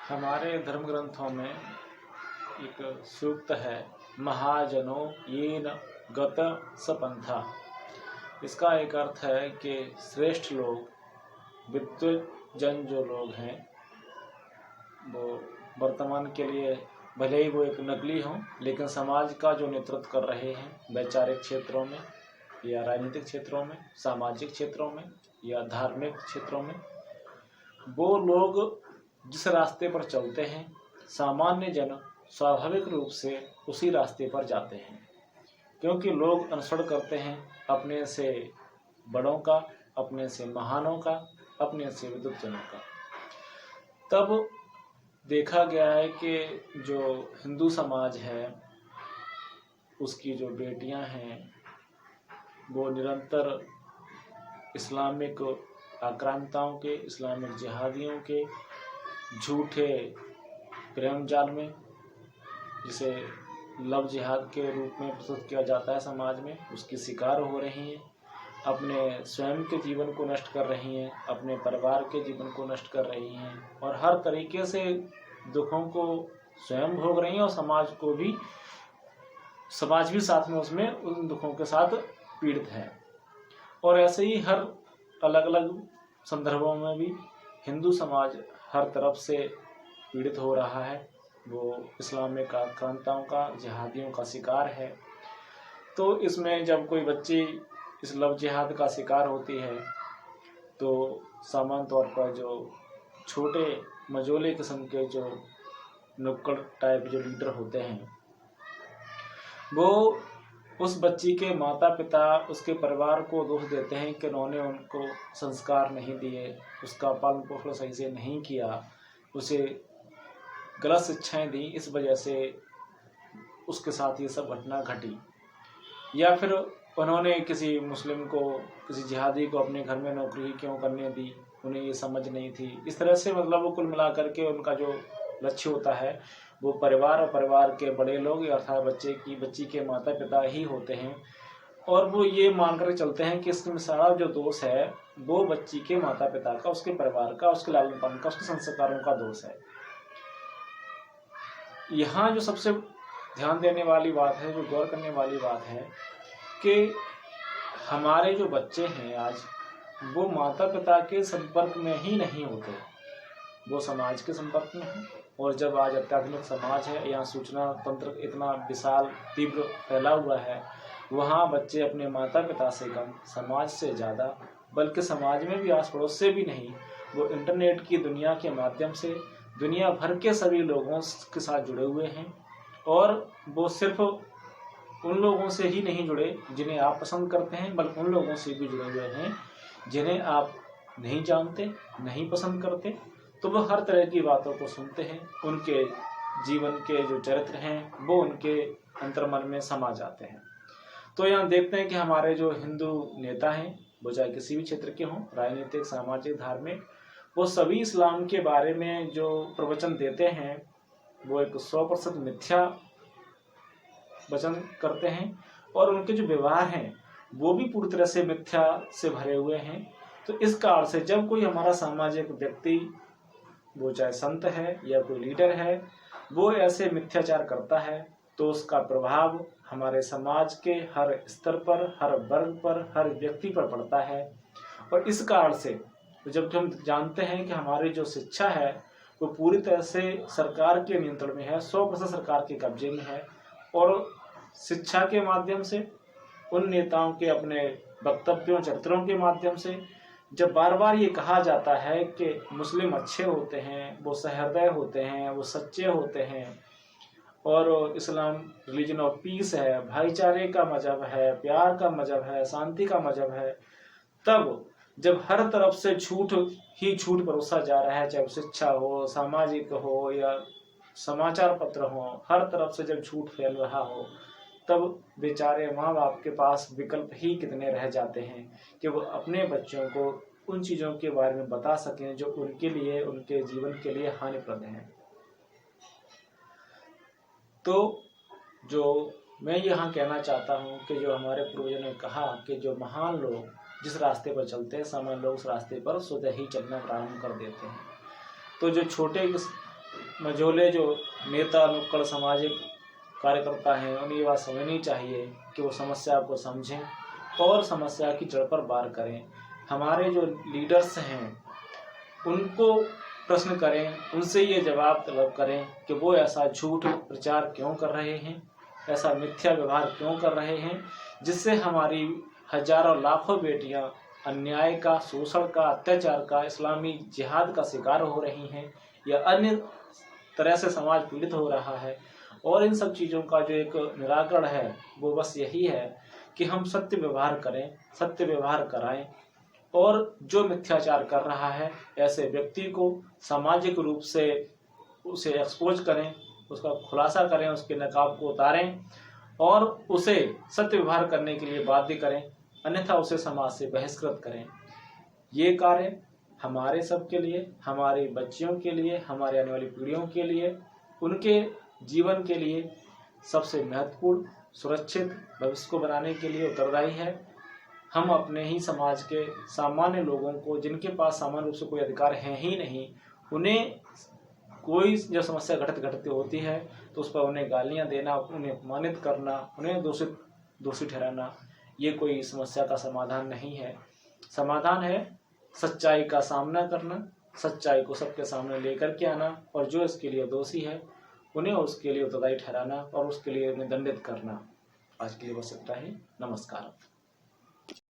हमारे धर्म ग्रंथों में एक सूक्त है, महाजनो येन गत सपंथा। इसका एक अर्थ है कि श्रेष्ठ लोग, विद्वजन जो लोग हैं, वो वर्तमान के लिए भले ही वो एक नकली हों, लेकिन समाज का जो नेतृत्व कर रहे हैं वैचारिक क्षेत्रों में या राजनीतिक क्षेत्रों में, सामाजिक क्षेत्रों में या धार्मिक क्षेत्रों में, वो लोग जिस रास्ते पर चलते हैं, सामान्य जन स्वाभाविक रूप से उसी रास्ते पर जाते हैं, क्योंकि लोग अनुसरण करते हैं अपने से बड़ों का, अपने से महानों का, अपने से विद्वजनों का। तब देखा गया है कि जो हिंदू समाज है, उसकी जो बेटियां हैं, वो निरंतर इस्लामिक आक्रांताओं के, इस्लामिक जिहादियों के झूठे प्रेम जाल में, जिसे लव जिहाद के रूप में प्रस्तुत किया जाता है समाज में, उसकी शिकार हो रही हैं, अपने स्वयं के जीवन को नष्ट कर रही हैं, अपने परिवार के जीवन को नष्ट कर रही हैं और हर तरीके से दुखों को स्वयं भोग रही हैं और समाज भी साथ में उसमें उन दुखों के साथ पीड़ित है। और ऐसे ही हर अलग अलग संदर्भों में भी हिंदू समाज हर तरफ से पीड़ित हो रहा है। वो इस्लामिक आक्रांताओं का, जिहादियों का शिकार है। तो इसमें जब कोई बच्ची इस लव जिहाद का शिकार होती है, तो सामान्य तौर पर जो छोटे मजोले किस्म के जो नुक्कड़ टाइप जो लीडर होते हैं, वो उस बच्ची के माता पिता, उसके परिवार को दोष देते हैं कि उन्होंने उनको संस्कार नहीं दिए, उसका पालन पोषण सही से नहीं किया, उसे गलत शिक्षाएं दी, इस वजह से उसके साथ ये सब घटना घटी। या फिर उन्होंने किसी मुस्लिम को, किसी जिहादी को अपने घर में नौकरी क्यों करने दी, उन्हें ये समझ नहीं थी। इस तरह से मतलब वो कुल मिलाकर के उनका जो लक्ष्य होता है वो परिवार और परिवार के बड़े लोग अर्थात बच्ची के माता पिता ही होते हैं। और वो ये मानकर चलते हैं कि इसमें सारा जो दोष है वो बच्ची के माता पिता का, उसके परिवार का, उसके लालन पालन का, उसके संस्कारों का दोष है। यहाँ जो सबसे ध्यान देने वाली बात है, जो गौर करने वाली बात है कि हमारे जो बच्चे हैं आज, वो माता पिता के संपर्क में ही नहीं होते, वो समाज के संपर्क में हैं। और जब आज अत्याधुनिक समाज है, यहाँ सूचना तंत्र इतना विशाल तीव्र फैला हुआ है, वहाँ बच्चे अपने माता पिता से कम, समाज से ज़्यादा, बल्कि समाज में भी आस पड़ोस से भी नहीं, वो इंटरनेट की दुनिया के माध्यम से दुनिया भर के सभी लोगों के साथ जुड़े हुए हैं। और वो सिर्फ उन लोगों से ही नहीं जुड़े जिन्हें आप पसंद करते हैं, बल्कि उन लोगों से भी जुड़े हुए हैं जिन्हें आप नहीं जानते, नहीं पसंद करते। तो वो हर तरह की बातों को सुनते हैं, उनके जीवन के जो चरित्र हैं वो उनके अंतर्मन में समा जाते हैं। तो यहाँ देखते हैं कि हमारे जो हिंदू नेता हैं, वो चाहे किसी भी क्षेत्र के हों, राजनीतिक, सामाजिक, धार्मिक, वो सभी इस्लाम के बारे में जो प्रवचन देते हैं वो एक 100% मिथ्या वचन करते हैं। और उनके जो व्यवहार हैं वो भी पूरी तरह से मिथ्या से भरे हुए हैं। तो इस कारण से जब कोई हमारा सामाजिक व्यक्ति, वो चाहे संत है या कोई लीडर है, वो ऐसे मिथ्याचार करता है, तो उसका प्रभाव हमारे समाज के हर स्तर पर, हर वर्ग पर, हर व्यक्ति पर पड़ता है। और इस कारण से जब हम जानते हैं कि हमारी जो शिक्षा है वो पूरी तरह से सरकार के नियंत्रण में है, 100% सरकार के कब्जे में है, और शिक्षा के माध्यम से, उन नेताओं के अपने वक्तव्यों, चरित्रों के माध्यम से जब बार बार ये कहा जाता है कि मुस्लिम अच्छे होते हैं, वो सहृदय होते हैं, वो सच्चे होते हैं, और इस्लाम रिलीजन ऑफ पीस है, भाईचारे का मजहब है, प्यार का मजहब है, शांति का मजहब है, तब जब हर तरफ से झूठ ही झूठ परोसा जा रहा है, चाहे शिक्षा हो, सामाजिक हो या समाचार पत्र हो, हर तरफ से जब झूठ फैल रहा हो, तब बेचारे माँ बाप के पास विकल्प ही कितने रह जाते हैं कि वो अपने बच्चों को उन चीज़ों के बारे में बता सकें जो उनके लिए, उनके जीवन के लिए हानिप्रद हैं। तो जो मैं यहाँ कहना चाहता हूँ कि जो हमारे पूर्वजों ने कहा कि जो महान लोग जिस रास्ते पर चलते हैं, सामान्य लोग उस रास्ते पर स्वतः ही चलना प्रारंभ कर देते हैं। तो जो छोटे मझोले जो नेता नुक्कड़ सामाजिक कार्यकर्ता हैं उन्हें ये बात समझनी चाहिए कि वो समस्या को समझें और समस्या की जड़ पर वार करें। हमारे जो लीडर्स हैं उनको प्रश्न करें, उनसे ये जवाब तलब करें कि वो ऐसा झूठ प्रचार क्यों कर रहे हैं, ऐसा मिथ्या व्यवहार क्यों कर रहे हैं, जिससे हमारी हजारों लाखों बेटियां अन्याय का, शोषण का, अत्याचार का, इस्लामी जिहाद का शिकार हो रही हैं या अन्य तरह से समाज पीड़ित हो रहा है। और इन सब चीज़ों का जो एक निराकरण है वो बस यही है कि हम सत्य व्यवहार करें, सत्य व्यवहार कराएं और जो मिथ्याचार कर रहा है ऐसे व्यक्ति को सामाजिक रूप से उसे एक्सपोज करें, उसका खुलासा करें, उसके नकाब को उतारें और उसे सत्य व्यवहार करने के लिए बाध्य करें, अन्यथा उसे समाज से बहिष्कृत करें। ये कार्य हमारे सब के लिए, हमारे बच्चियों के लिए, हमारे आने वाली पीढ़ियों के लिए, उनके जीवन के लिए सबसे महत्वपूर्ण सुरक्षित भविष्य को बनाने के लिए उत्तरदायी है। हम अपने ही समाज के सामान्य लोगों को, जिनके पास सामान्य रूप से कोई अधिकार है ही नहीं, उन्हें कोई जब समस्या घटित होती है तो उस पर उन्हें गालियां देना, उन्हें अपमानित करना, उन्हें दोषी ठहराना, ये कोई समस्या का समाधान नहीं है। समाधान है सच्चाई का सामना करना, सच्चाई को सबके सामने लेकर के आना और जो इसके लिए दोषी है उन्हें उसके लिए उत्तरदायी ठहराना और उसके लिए उन्हें दंडित करना। आज के लिए बस इतना ही। नमस्कार।